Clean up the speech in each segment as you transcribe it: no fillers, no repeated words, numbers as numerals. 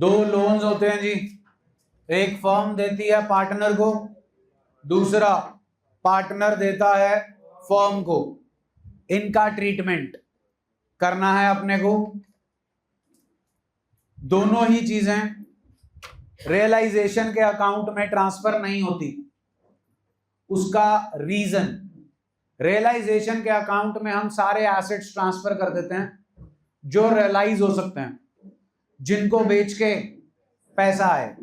दो लोन्स होते हैं जी, एक फर्म देती है पार्टनर को, दूसरा पार्टनर देता है फर्म को। इनका ट्रीटमेंट करना है अपने को। दोनों ही चीजें रियलाइजेशन के अकाउंट में ट्रांसफर नहीं होती। उसका रीजन, रियलाइजेशन के अकाउंट में हम सारे एसेट्स ट्रांसफर कर देते हैं जो रियलाइज हो सकते हैं, जिनको बेच के पैसा आए।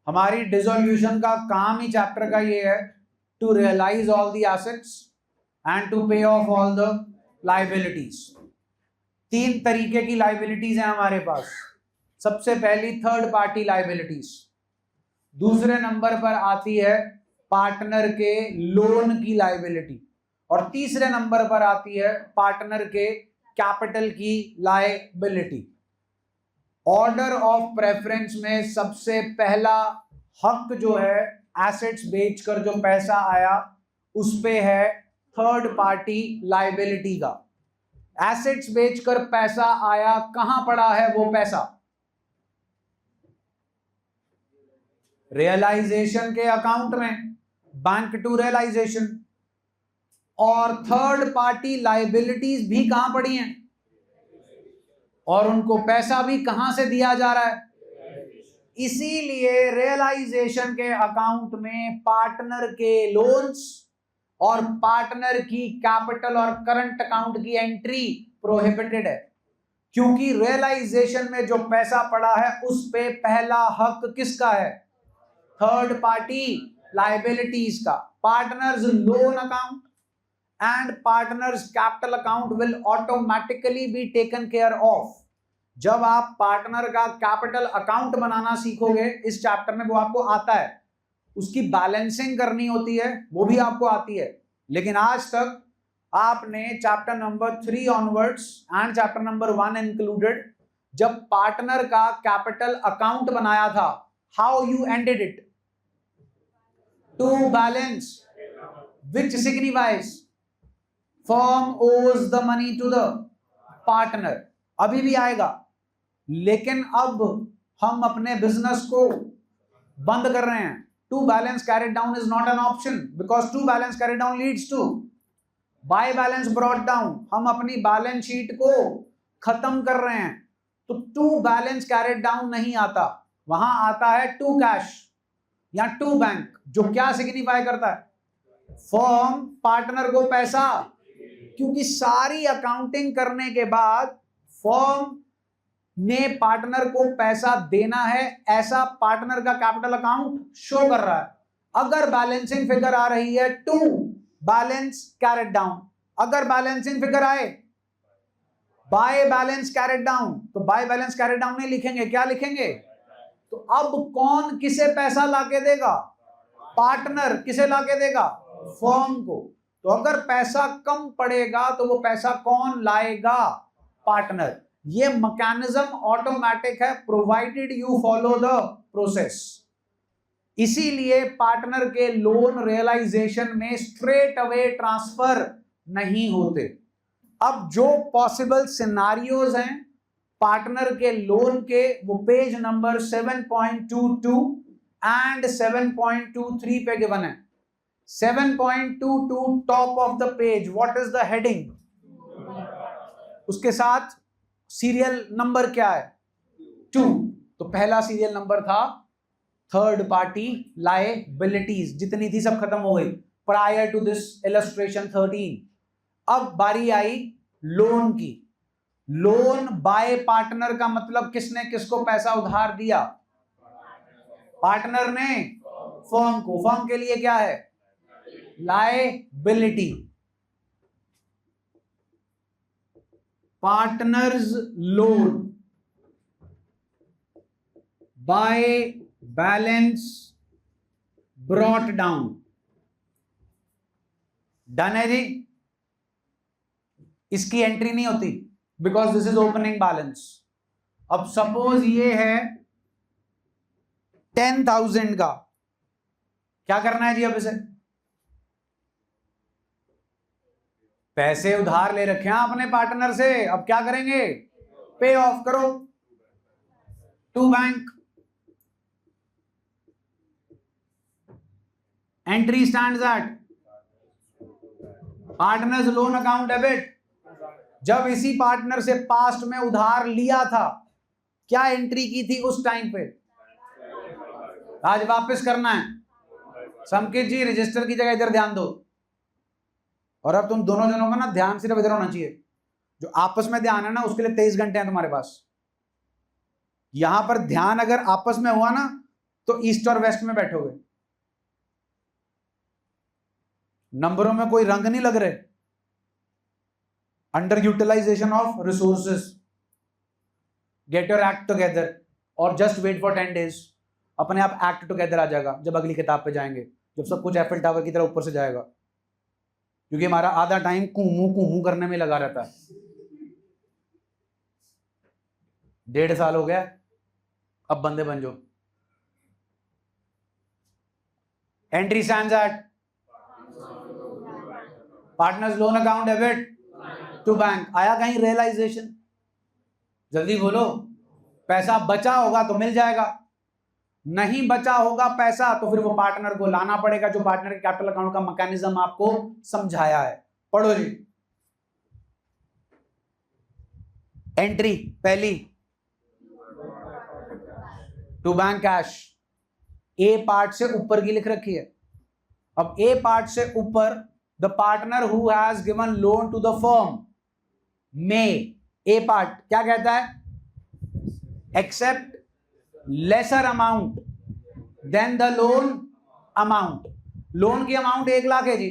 हमारी डिसोल्यूशन का काम ही चैप्टर का ये है, to realise all the assets and to pay off all the liabilities. तीन तरीके की लायबिलिटीज हैं हमारे पास। सबसे पहली थर्ड पार्टी लायबिलिटीज, दूसरे नंबर पर आती है पार्टनर के लोन की लायबिलिटी, और तीसरे नंबर पर आती है पार्टनर के कैपिटल की लायबिलिटी। ऑर्डर ऑफ प्रेफरेंस में सबसे पहला हक जो है एसेट्स बेचकर जो पैसा आया उस पे है थर्ड पार्टी लायबिलिटी का। एसेट्स बेचकर पैसा आया, कहां पड़ा है वो पैसा? रियलाइजेशन के अकाउंट में, बैंक टू रियलाइजेशन। और थर्ड पार्टी लायबिलिटीज भी कहां पड़ी हैं, और उनको पैसा भी कहां से दिया जा रहा है? इसीलिए रियलाइजेशन के अकाउंट में पार्टनर के लोन्स और पार्टनर की कैपिटल और करंट अकाउंट की एंट्री प्रोहिबिटेड है, क्योंकि रियलाइजेशन में जो पैसा पड़ा है उस पे पहला हक किसका है? थर्ड पार्टी लायबिलिटीज का। Partners loan account and partners capital account will automatically be taken care of। जब आप पार्टनर का कैपिटल अकाउंट बनाना सीखोगे इस चैप्टर में, वो आपको आता है, उसकी बैलेंसिंग करनी होती है, वो भी आपको आती है। लेकिन आज तक आपने chapter number 3 onwards and chapter number 1 included, जब पार्टनर का कैपिटल अकाउंट बनाया था, how you ended it? To balance, which signifies firm owes the money to the partner। अभी भी आएगा, लेकिन अब हम अपने बिजनेस को बंद कर रहे हैं। To balance carried down is not an option, because to balance carried down leads to by balance brought down. हम अपनी बैलेंस शीट को खत्म कर रहे हैं, तो टू बैलेंस कैरिड डाउन नहीं आता, वहां आता है टू कैश या टू बैंक, जो क्या सिग्निफाई करता है? फर्म पार्टनर को पैसा, क्योंकि सारी अकाउंटिंग करने के बाद फर्म ने पार्टनर को पैसा देना है, ऐसा पार्टनर का कैपिटल अकाउंट शो कर रहा है। अगर बैलेंसिंग फिगर आ रही है टू बैलेंस कैरिड डाउन, अगर बैलेंसिंग फिगर आए बाय बैलेंस कैरिड डाउन, तो बाय बैलेंस कैरिड डाउन नहीं लिखेंगे, क्या लिखेंगे? तो अब कौन किसे पैसा लाके देगा? पार्टनर। किसे लाके देगा? फर्म को। तो अगर पैसा कम पड़ेगा तो वो पैसा कौन लाएगा? पार्टनर। ये मैकेनिज्म ऑटोमेटिक है, provided you follow the process. इसीलिए पार्टनर के लोन रियलाइजेशन में स्ट्रेट अवे ट्रांसफर नहीं होते। अब जो पॉसिबल सिनारियोज हैं पार्टनर के लोन के, वो पेज नंबर 7.22 एंड 7.23 पे गिवन है। 7.22 top of the page, what is the heading? उसके साथ सीरियल नंबर क्या है? 2। तो पहला सीरियल नंबर था थर्ड पार्टी लायबिलिटीज, जितनी थी सब खत्म हो गई प्रायर टू दिस इलस्ट्रेशन 13। अब बारी आई लोन की। लोन बाय पार्टनर का मतलब किसने किसको पैसा उधार दिया? पार्टनर ने फर्म को। फर्म के लिए क्या है? Liability. Partners loan by balance brought down. Done है जी? इसकी एंट्री नहीं होती because this is opening balance. अब सपोज ये है 10,000 का, क्या करना है जी? अब इसे पैसे उधार ले रखे हैं अपने पार्टनर से, अब क्या करेंगे? पे ऑफ करो। To bank. Entry stands at partners loan account debit. जब इसी पार्टनर से पास्ट में उधार लिया था, क्या एंट्री की थी उस टाइम पे? आज वापस करना है. संकेत जी रजिस्टर की जगह इधर ध्यान दो. और अब तुम दोनों जनों का ना ध्यान सिर्फ इधर होना चाहिए. जो आपस में ध्यान है ना, उसके लिए 23 घंटे हैं तुम्हारे पास. यहां पर ध्यान अगर आपस में हुआ ना, तो ईस्ट और वेस्ट में बैठोगे. नंबरों में कोई रंग नहीं लग रहे. Under utilisation of resources. Get your act together और जस्ट वेट फॉर 10 days. अपने आप एक्ट टुगेदर आ जाएगा जब अगली किताब पे जाएंगे, जब सब कुछ एफिल टावर की तरह ऊपर से जाएगा. क्योंकि हमारा आधा टाइम कुमू करने में लगा रहता है. 1.5 साल हो गया, अब बंदे बन जाओ. Entry stands at partners loan account debit to bank. आया कहीं रियलाइजेशन? जल्दी बोलो. पैसा बचा होगा तो मिल जाएगा, नहीं बचा होगा पैसा तो फिर वो पार्टनर को लाना पड़ेगा, जो पार्टनर के कैपिटल अकाउंट का मैकेनिज्म आपको समझाया है. पढ़ो जी. एंट्री पहली, to bank cash. A part से ऊपर की लिख रखी है. अब ए पार्ट से ऊपर the partner who has given loan to the firm may. A part क्या कहता है? Accept lesser amount than the loan amount. Loan की अमाउंट 1 लाख है जी.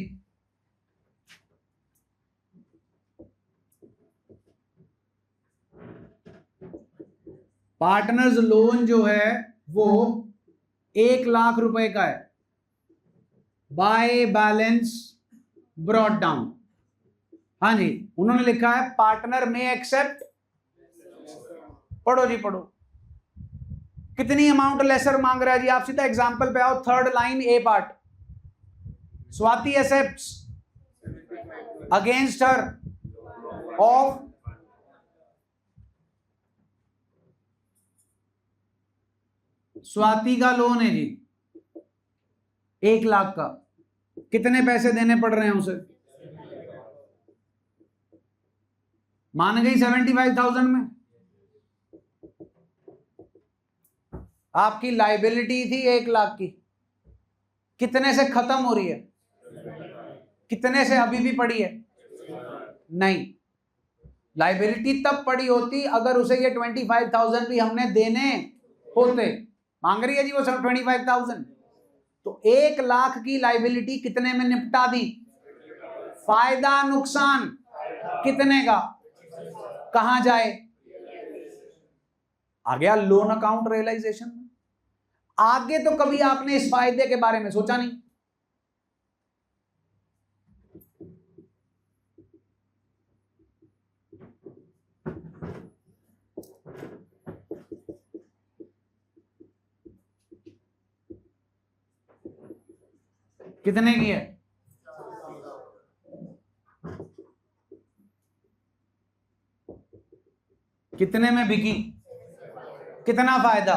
पार्टनर्स लोन जो है वो 1 लाख रुपए का है. Bye balance brought down. हाँ जी, उन्होंने लिखा है पार्टनर में एक्सेप्ट. पढ़ो जी पढ़ो. कितनी अमाउंट लेसर मांग रहा है जी? आप सीधा एग्जांपल पे आओ. Third line A part. Swati accepts against her of Swati का लोन है जी 1 लाख का. कितने पैसे देने पड़ रहे हैं उसे? मान गई 75,000 में. आपकी लाइबिलिटी थी 1 लाख की. कितने से खत्म हो रही है? कितने से अभी भी पड़ी है? नहीं. लाइबिलिटी तब पड़ी होती अगर उसे ये 25,000 भी हमने देने होते. मांग रही है जी वो 25,000. तो 1 लाख की लाइबिलिटी कितने में निपटा दी? फायदा नुकसान कितने का? कहां जाए? आ गया लोन अकाउंट रियलाइजेशन. आगे तो कभी आपने इस फायदे के बारे में सोचा नहीं. कितने की है? कितने में बिकी? कितना फायदा?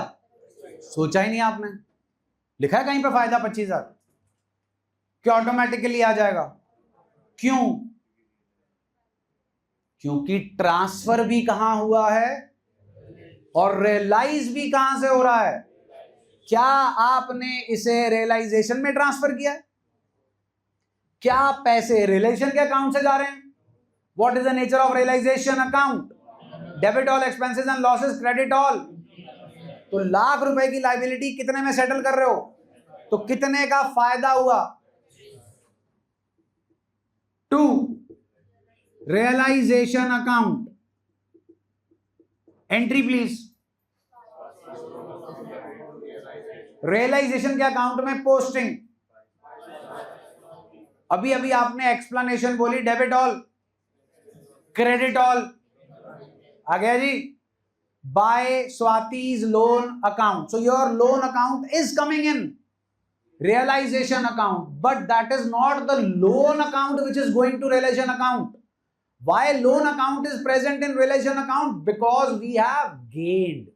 सोचा ही नहीं आपने. लिखा है कहीं पे फायदा 25,000? क्या ऑटोमेटिकली आ जाएगा? क्यों? क्योंकि ट्रांसफर भी कहां हुआ है और रियलाइज भी कहां से हो रहा है. क्या आपने इसे रियलाइजेशन में ट्रांसफर किया है? क्या पैसे रियलाइजेशन के अकाउंट से जा रहे हैं? What is the nature of realisation account? Debit all expenses and losses, credit all. तो लाख रुपए की लाइबिलिटी कितने में सेटल कर रहे हो? तो कितने का फायदा हुआ? 2 realisation account. Entry please. Realisation के अकाउंट में पोस्टिंग. अभी अभी आपने एक्सप्लेनेशन बोली डेबिट ऑल क्रेडिट ऑल. आ गया जी. By Swati's loan account. So your loan account is coming in realization account, but that is not the loan account which is going to realization account. Why loan account is present in realization account? Because we have gained.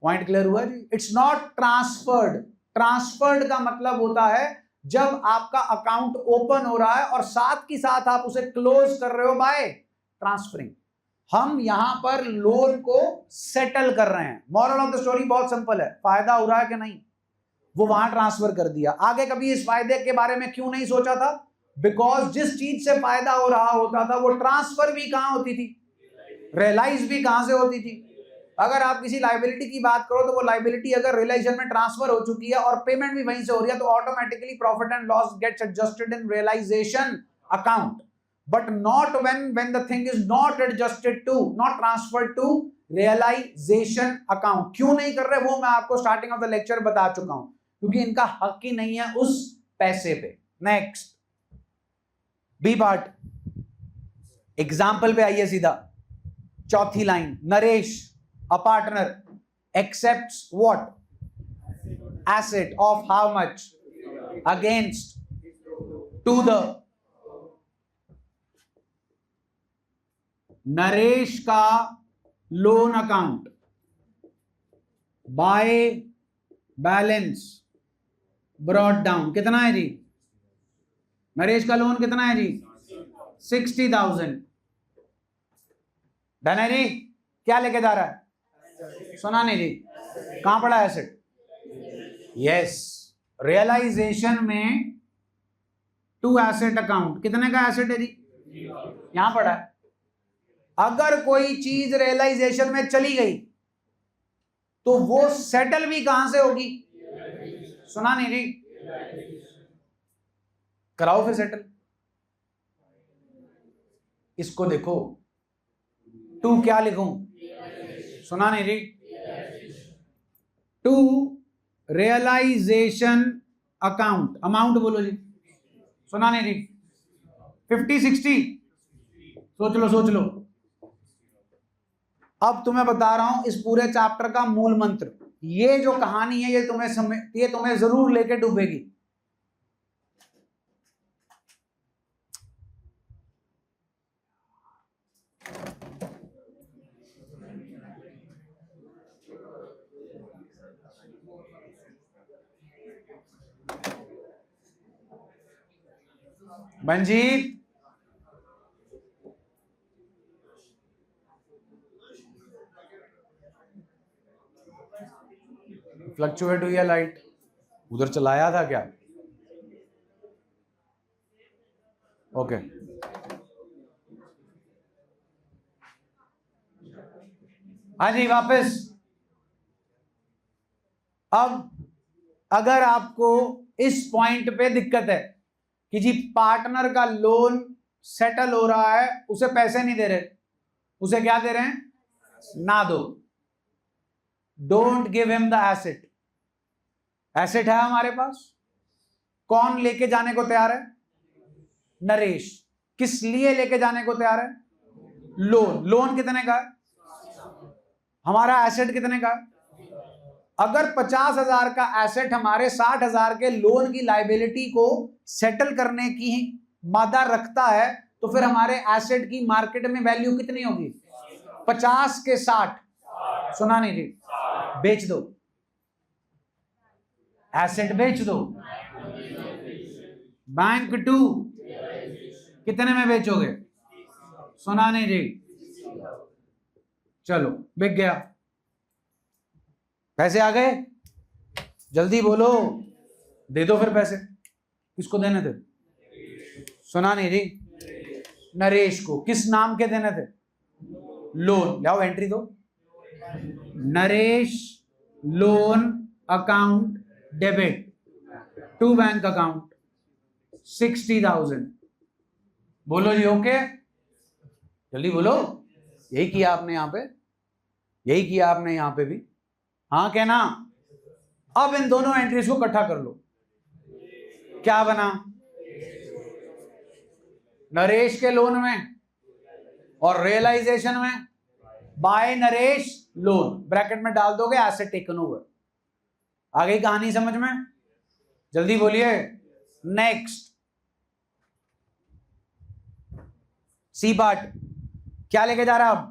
Point clear हुआ जी? It's not transferred. Transferred का मतलब होता है जब आपका account open हो रहा है और साथ की साथ आप उसे क्लोज कर रहे हो बाय ट्रांसफरिंग। हम यहां पर लोन को सेटल कर रहे हैं। मॉरल ऑफ द स्टोरी बहुत सिंपल है, फायदा हो रहा है कि नहीं, वो वहां ट्रांसफर कर दिया। आगे कभी इस फायदे के बारे में क्यों नहीं सोचा था? बिकॉज जिस चीज से फायदा हो रहा होता था वो ट्रांसफर भी कहां होती थी, रियलाइज भी कहां से होती थी। अगर आप किसी लाइबिलिटी की बात करो तो वो लाइबिलिटी अगर रियलाइजेशन में ट्रांसफर हो चुकी है और पेमेंट भी वहीं से हो रही है तो automatically profit and loss gets adjusted in realisation account, but not when the thing is not adjusted to, not transferred to realisation account. क्यों नहीं कर रहे वो मैं आपको स्टार्टिंग ऑफ द लेक्चर बता चुका हूं, क्योंकि इनका हक ही नहीं है उस पैसे पे। नेक्स्ट बी पार्ट, एग्जाम्पल पे आइए सीधा। चौथी line, Naresh a partner accepts what? Asset of how much? Against to the Naresh का loan account by balance brought down कितना है जी? नरेश का लोन कितना है जी? 60,000। डन है जी? क्या लेके जा रहा है? सुना नहीं जी? कहां पड़ा एसेट? यस, रियलाइजेशन में टू एसेट अकाउंट कितने का एसेट है जी? यहां पड़ा है। अगर कोई चीज रियलाइजेशन में चली गई तो वो सेटल भी कहां से होगी? सुना नहीं जी? कराओ फिर सेटल। इसको देखो, टू क्या लिखूं? सुना नहीं जी? टू रियलाइजेशन अकाउंट, अमाउंट बोलो जी। सुना नहीं जी? 50 60, सोच लो सोच लो। अब तुम्हें बता रहा हूं इस पूरे चैप्टर का मूल मंत्र। ये जो कहानी है ये तुम्हें जरूर लेके डूबेगी। मंजीत, फ्लक्चुएट हुई है लाइट, उधर चलाया था क्या? ओके हाँ जी वापस। अब अगर आपको इस पॉइंट पे दिक्कत है कि जी पार्टनर का लोन सेटल हो रहा है, उसे पैसे नहीं दे रहे, उसे क्या दे रहे हैं? ना दो, don't give him the asset. Asset है हमारे पास, कौन लेके जाने को तैयार है? नरेश। किस लिए लेके जाने को तैयार है? लोन। लोन कितने का है? हमारा एसेट कितने का है? अगर 50,000 का एसेट हमारे 60,000 के लोन की लाइबिलिटी को सेटल करने की मादा रखता है तो फिर हमारे एसेट की मार्केट में वैल्यू कितनी होगी? 50 के 60। सुना नहीं जी? बेच दो, एसेट बेच दो। बैंक टू कितने में बेचोगे? सुना नहीं जी? चलो बिक गया, पैसे आ गए, जल्दी बोलो, दे दो फिर पैसे। किसको देने थे? सुना नहीं जी? नरेश को। किस नाम के देने थे? लोन। लाओ एंट्री दो, Naresh loan account debit to bank account 60,000। बोलो जी ओके, जल्दी बोलो। यही किया आपने यहां पे, यही किया आपने यहां पे भी। हाँ कहना। अब इन दोनों एंट्रीज को इकट्ठा कर लो, क्या बना? नरेश के लोन में और रियलाइजेशन में बाय नरेश लोन, ब्रैकेट में डाल दोगे एसेट टेकन ओवर। आ गई कहानी समझ में? जल्दी बोलिए। नेक्स्ट सी पार्ट, क्या लेके जा रहा है अब?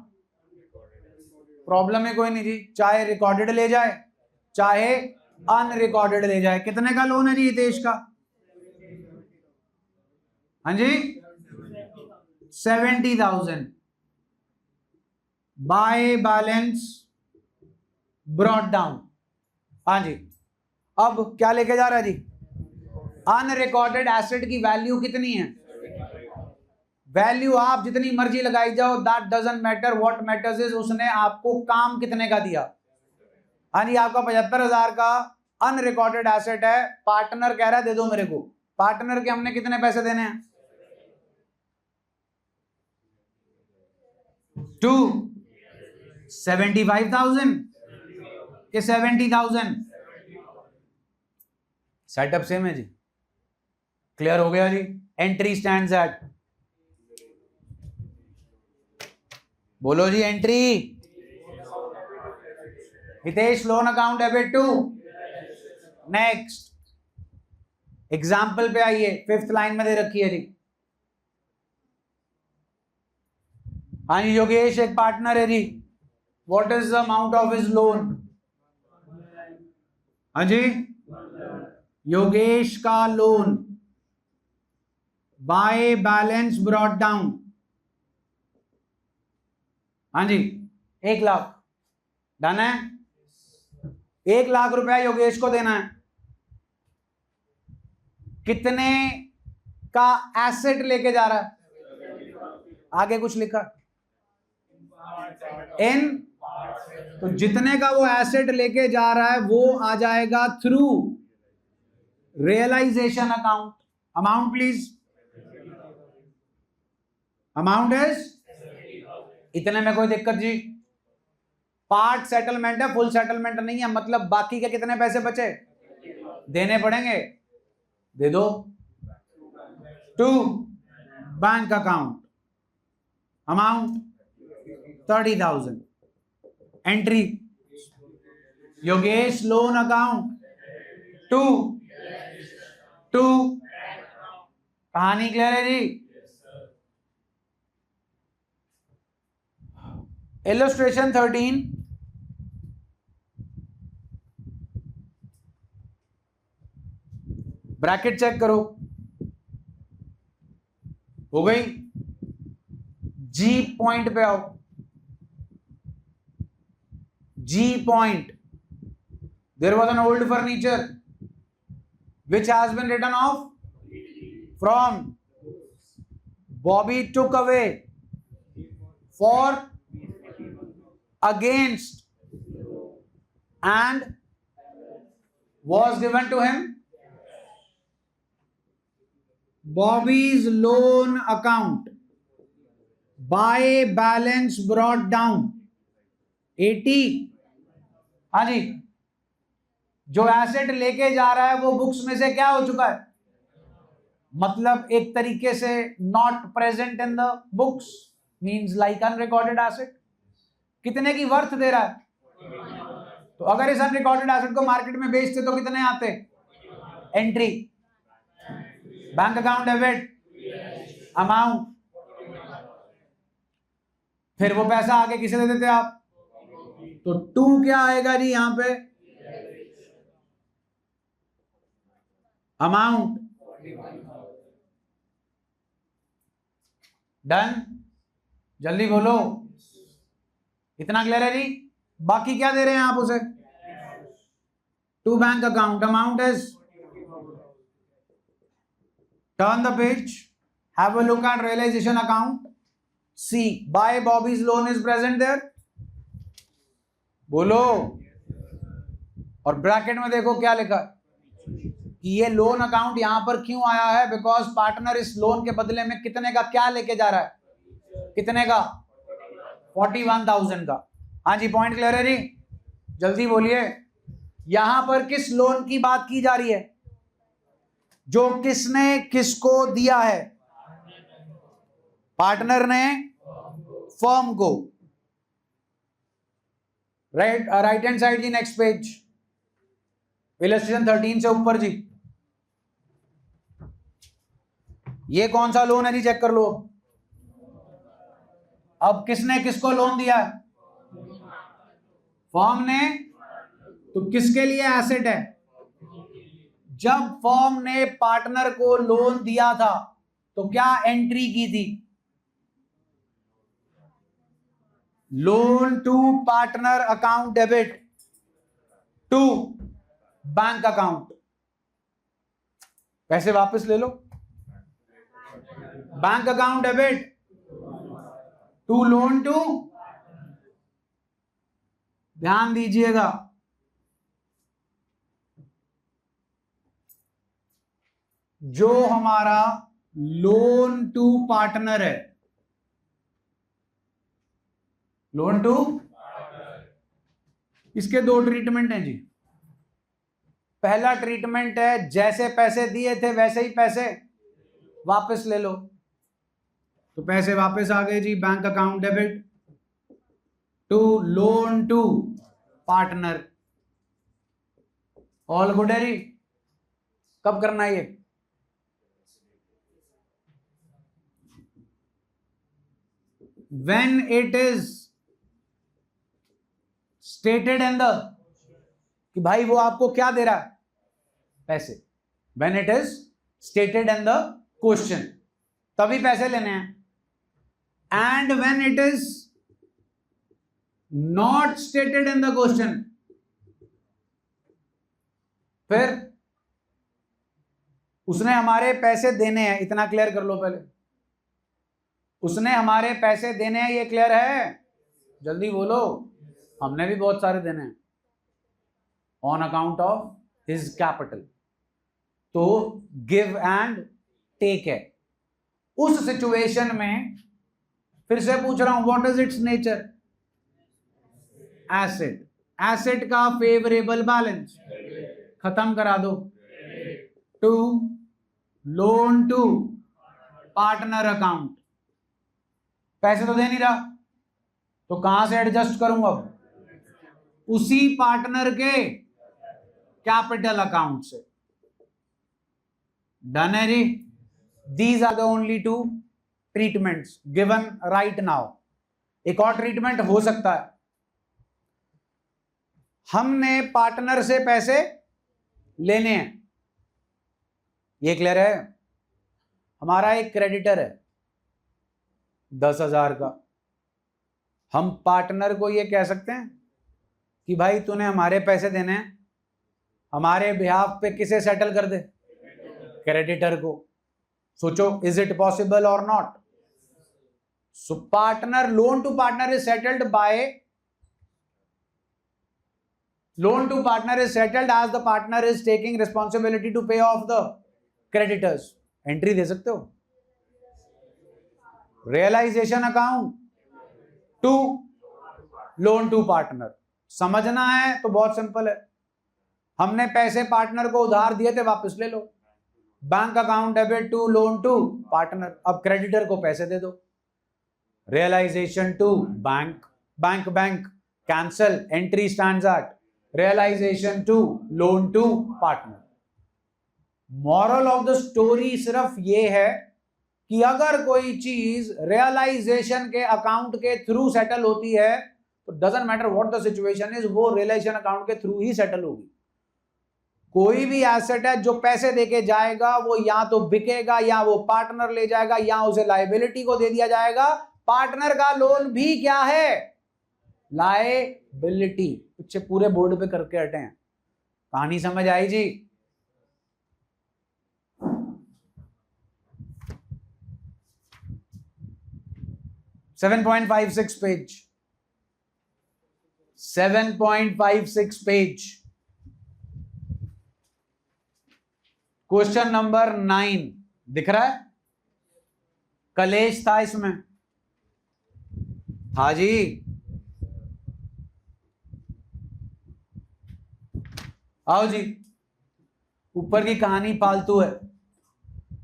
प्रॉब्लम है कोई नहीं जी, चाहे रिकॉर्डेड ले जाए चाहे अनरिकॉर्डेड ले जाए। कितने का लोन है जी हितेश का? हाँ जी 70,000 बाय बैलेंस ब्रॉट डाउन। हाँ जी, अब क्या लेके जा रहा है जी? अनरिकॉर्डेड एसेट की वैल्यू कितनी है? वैल्यू आप जितनी मर्जी लगाई जाओ, that doesn't matter, what matters is उसने आपको काम कितने का दिया। हाँ जी, आपका 75,000 का अनरिकॉर्डेड एसेट है, पार्टनर कह रहा है दे दो मेरे को। पार्टनर के हमने कितने पैसे देने हैं? 75,000 के 70,000। सेटअप सेम है जी, क्लियर हो गया जी। एंट्री स्टैंड्स एट, बोलो जी entry. Hitesh loan account debit to. Next example पे आइए, 5th लाइन में दे रखी है जी। हाँ जी, योगेश एक पार्टनर है जी। What is the amount of his loan? हाँ जी, योगेश का loan by balance brought down. हाँ जी 1 लाख। डन है? 1 लाख रुपया योगेश को देना है। कितने का एसेट लेके जा रहा है? आगे कुछ लिखा इन, तो जितने का वो एसेट लेके जा रहा है वो आ जाएगा through realisation account. Amount please, amount is इतने में कोई दिक्कत जी? पार्ट सेटलमेंट है, फुल सेटलमेंट नहीं है, मतलब बाकी के कितने पैसे बचे देने पड़ेंगे, दे दो। To bank account, amount 30,000। Entry Yogesh loan account to कहानी क्लियर है जी? इलस्ट्रेशन 13, ब्रैकेट चेक करो, हो गई? जी पॉइंट पे आओ। G point, there was an old furniture which has been written off from Bobby took away for against and was given to him Bobby's loan account by balance brought down 80। हाँ जी, जो asset लेके जा रहा है वो books में से क्या हो चुका है? मतलब एक तरीके से not present in the books, means like unrecorded asset. कितने की वर्थ दे रहा है? तो अगर इस अनरिकॉर्डेड एसेट को मार्केट में बेचते तो कितने आते? Entry bank account debit amount, फिर वो पैसा आगे किसे दे देते आप? तो 2 क्या आएगा जी यहां पे? अमाउंट। डन? जल्दी बोलो, इतना क्लियर है जी? बाकी क्या दे रहे हैं आप उसे? To bank account, amount is, turn the page, have a look at realisation account. See by Bobby's loan is present there, बोलो। और ब्रैकेट में देखो क्या लिखा कि ये लोन अकाउंट यहां पर क्यों आया है? बिकॉज पार्टनर इस लोन के बदले में कितने का क्या लेके जा रहा है? कितने का? 41,000 का। हाँ जी, पॉइंट क्लियर है जी? जल्दी बोलिए, यहां पर किस लोन की बात की जा रही है? जो किसने किसको दिया है? पार्टनर ने फर्म को। राइट हैंड साइड जी, नेक्स्ट पेज, इलस्ट्रेशन 13 से ऊपर जी। ये कौन सा लोन है जी? चेक कर लो। अब किसने किसको लोन दिया है? फर्म ने, तो किसके लिए एसेट है? जब फर्म ने पार्टनर को लोन दिया था तो क्या एंट्री की थी? Loan to partner account debit to bank account, पैसे वापस ले लो। Bank account debit to loan to, ध्यान दीजिएगा, जो हमारा लोन टू पार्टनर है, लोन टू, इसके दो ट्रीटमेंट हैं जी। पहला ट्रीटमेंट है जैसे पैसे दिए थे वैसे ही पैसे वापस ले लो, तो पैसे वापस आ गए जी। Bank account debit to loan to partner, all good है जी। कब करना है ये? when it is stated in the, कि भाई वो आपको क्या दे रहा है? पैसे। when it is stated in the question, तभी पैसे लेने हैं। and when it is not stated in the question, फिर उसने हमारे पैसे देने हैं, इतना क्लियर कर लो पहले। उसने हमारे पैसे देने हैं, ये क्लियर है? जल्दी बोलो, हमने भी बहुत सारे देने हैं on account of his capital. तो गिव एंड टेक है। उस सिचुएशन में फिर से पूछ रहा हूं, what is its nature? Asset. Asset का फेवरेबल बैलेंस खत्म करा दो to loan to partner account. पैसे तो दे नहीं रहा, तो कहां से एडजस्ट करूंगा? उसी पार्टनर के कैपिटल अकाउंट से। डन है जी। These are the only two treatments given right now. एक और ट्रीटमेंट हो सकता है, हमने पार्टनर से पैसे लेने हैं, ये क्लियर है? हमारा एक क्रेडिटर है 10,000 का, हम पार्टनर को ये कह सकते हैं कि भाई तूने हमारे पैसे देने हैं, हमारे बिहाफ पे किसे सेटल कर दे? क्रेडिटर को। सोचो, इज इट पॉसिबल और not? So partner, loan to partner is settled by, loan to partner is settled as the partner is taking responsibility to pay off the creditors. Entry दे सकते हो। Realisation account to loan to partner. समझना है तो बहुत simple है, हमने पैसे पार्टनर को उधार दिए थे, वापस ले लो। Bank account debit to loan to partner, अब क्रेडिटर को पैसे दे दो। Realisation to bank, bank bank cancel, entry stands at realisation to loan to partner. Moral of the story सिर्फ ये है कि अगर कोई चीज रियलाइजेशन के अकाउंट के थ्रू सेटल होती है तो doesn't matter what the situation is, वो रियलाइजेशन अकाउंट के थ्रू ही सेटल होगी। कोई भी एसेट है जो पैसे देके जाएगा वो या तो बिकेगा, या वो पार्टनर ले जाएगा, या उसे लायबिलिटी को दे दिया जाएगा। पार्टनर का लोन भी क्या है? लायबिलिटी। पीछे पूरे बोर्ड पे करके हटे हैं। कहानी समझ आई जी? $7.56 पेज, 7.56 पेज, क्वेश्चन नंबर 9 दिख रहा है? कलेश था इसमें। हाँ जी, आओ जी, ऊपर की कहानी फालतू है,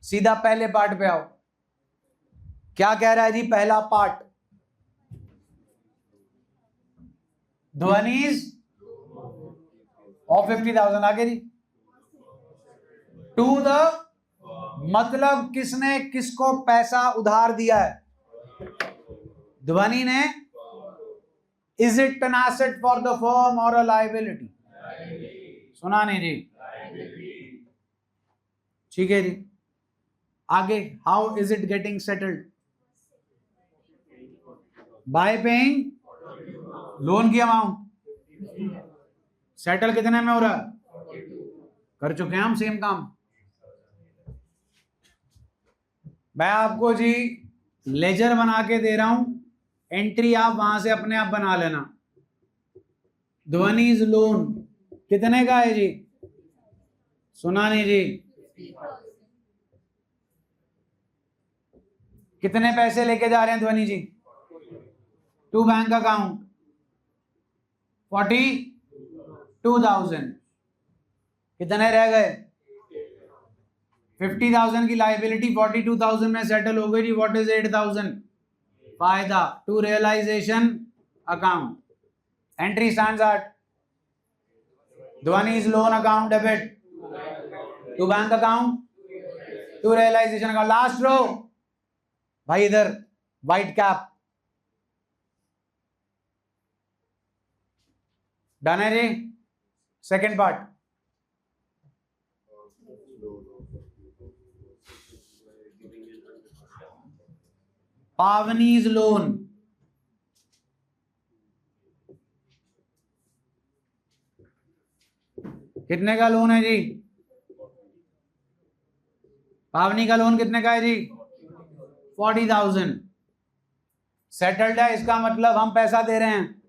सीधा पहले पार्ट पे आओ। क्या कह रहा है जी पहला पार्ट? ध्वनिज ऑफ 50,000 आगे जी। टू द, मतलब किसने किसको पैसा उधार दिया है? ध्वनि ने is it an asset for the firm और अ लाइबिलिटी? सुना नहीं जी? ठीक है जी। आगे, how is it getting settled? Bye paying loan की अमाउंट। सेटल कितने में हो रहा है? कर चुके हैं हम सेम काम। मैं आपको जी लेजर बना के दे रहा हूं, एंट्री आप वहां से अपने आप बना लेना। ध्वनिज लोन कितने का है जी? सुना नहीं जी? कितने पैसे लेके जा रहे हैं ध्वनि जी? To bank account 42,000। कितने रह गए? 50,000 की लाइबिलिटी 42,000 में सेटल हो गई जी। What is 8,000? फायदा to realisation account. Entry stands at Dhwani's loan account debit to bank account to realisation account. Last row भाई, इधर व्हाइट कैप। डन है जी? Second part, Pavni's loan. कितने का लोन है जी? पावनी का लोन कितने का है जी? 40,000। सेटल्ड है, इसका मतलब हम पैसा दे रहे हैं।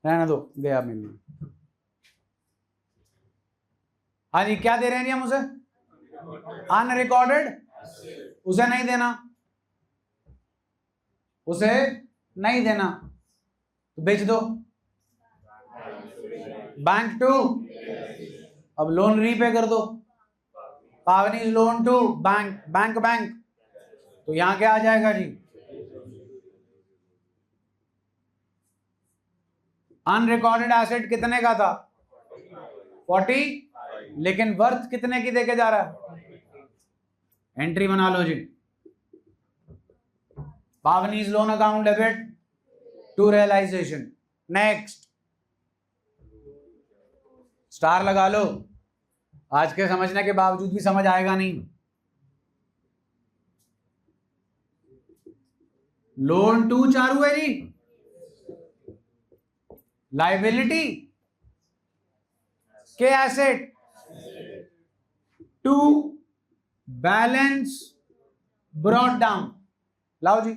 रहने दो, गया मिलने। हाँ जी, क्या दे रहे हैं जी हम उसे? अनरिकॉर्डेड। उसे नहीं देना, उसे नहीं देना तो बेच दो। बैंक टू, अब लोन रीपे कर दो। पावनी loan to bank, bank bank, तो यहां क्या आ जाएगा जी? अनरिकॉर्डेड एसेट कितने का था? 40, लेकिन वर्थ कितने की देके जा रहा है? एंट्री बना लो जी। Pavni's loan account debit to realisation. Next, star लगा लो। आज के समझने के बावजूद भी समझ आएगा नहीं। लोन टू चालू है जी। लाइबिलिटी के asset to balance brought down. लाओ जी।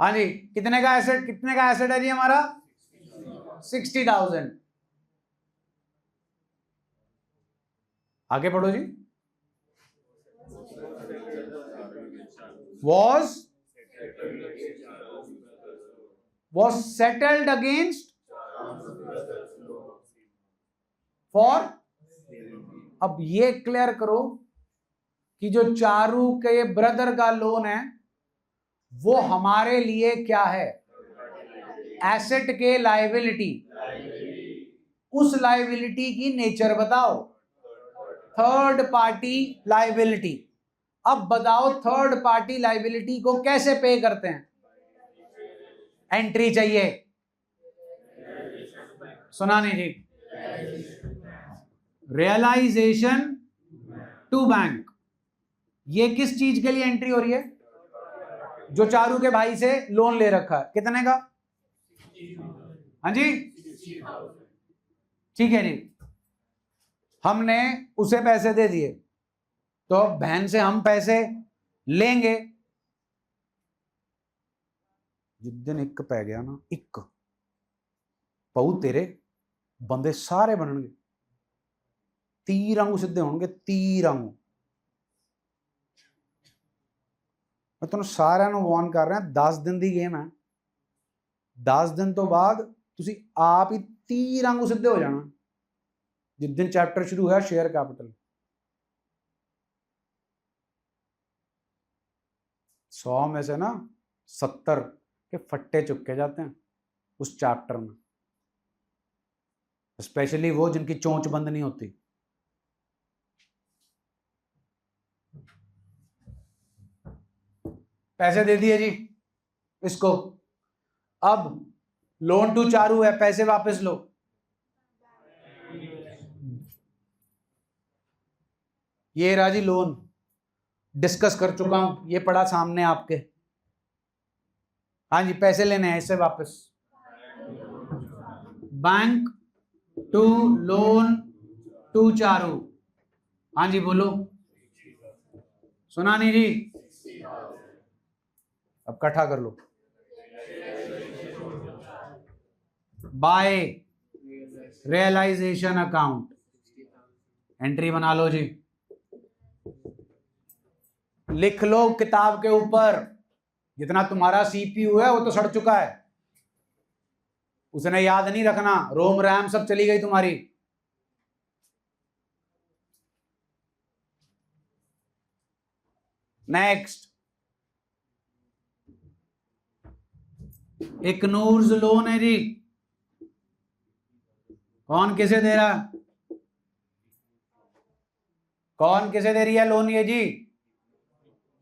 हाँ जी, कितने का एसेट, कितने का एसेट है जी हमारा? 60,000। आगे पढ़ो जी। was settled against for। अब ये क्लियर करो कि जो चारू के ब्रदर का लोन है वो हमारे लिए क्या है? एसेट के लायबिलिटी। उस लायबिलिटी की नेचर बताओ। Third party liability. अब बताओ थर्ड पार्टी लायबिलिटी को कैसे पे करते हैं? एंट्री चाहिए। सुना नहीं जी? Realisation to bank. ये किस चीज के लिए एंट्री हो रही है? जो चारू के भाई से लोन ले रखा है, कितने का? हाँ जी, ठीक है जी। हमने उसे पैसे दे दिए, तो बहन से हम पैसे लेंगे। जिस दिन एक पै गया ना, एक पऊ तेरे बंदे सारे बनणगे, तीर आंगू सीधे होंगे, तीर आंगू। मैं तुहानू सारिਆਂ ਨੂੰ वार्न कर रहा, 10 दिन की गेम है। 10 दिन तो बाद तुसी आप ही तीर आंगू सीधे हो जाना। जिस दिन चैप्टर शुरू हुआ शेयर कैपिटल, 100 में से ना 70 के फट्टे चुके जाते हैं उस चैप्टर में, स्पेशली वो जिनकी चोंच बंद नहीं होती। पैसे दे दिए जी इसको। अब लोन टू चारू है, पैसे वापस लो। ये रहा जी लोन, डिस्कस कर चुका हूं, ये पड़ा सामने आपके। हाँ जी, पैसे लेने हैं इससे वापस। बैंक टू लोन टू चारू। हाँ जी बोलो, सुना नहीं जी? अब इकट्ठा कर लो। बाय रियलाइजेशन अकाउंट, एंट्री बना लो जी। लिख लो किताब के ऊपर, जितना तुम्हारा सीपीयू है वो तो सड़ चुका है, उसने याद नहीं रखना, रोम रैम सब चली गई तुम्हारी। नेक्स्ट, इकनूर्स लोन है जी। कौन किसे दे रहा, कौन किसे दे रही है लोन? ये जी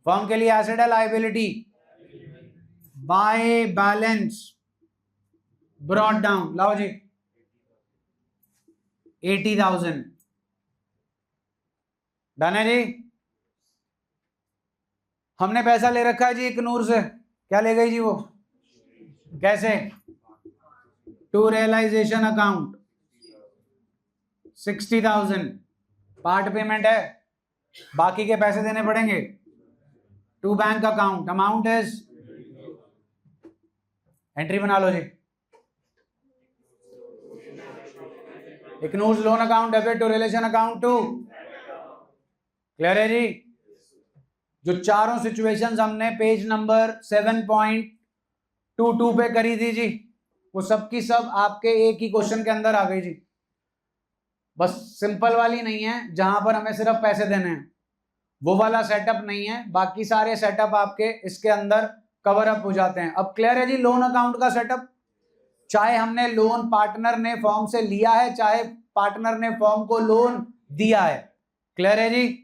फर्म के लिए एसेट है liability. Bye balance brought down, लाओ जी 80,000। डन है जी। हमने पैसा ले रखा है जी इकनूर से, क्या ले गई जी वो? कैसे? To realisation account 60,000 part payment है, बाकी के पैसे देने पड़ेंगे। To bank account, amount is, entry बना लो जी। Iknoor's loan account debit to realisation account to. Clear है जी? जो चारों सिचुएशंस हमने पेज नंबर 7.22 पे करी थी जी, वो सब की सब आपके एक ही क्वेश्चन के अंदर आ गई जी। बस सिंपल वाली नहीं है जहां पर हमें सिर्फ पैसे देने हैं, वो वाला सेटअप नहीं है, बाकी सारे सेटअप आपके इसके अंदर कवर अप हो जाते हैं। अब क्लियर है जी लोन अकाउंट का सेटअप? चाहे हमने लोन पार्टनर ने फॉर्म से लिया है, चाहे पार्टनर ने फॉर्म को लोन दिया है। क्लियर है जी?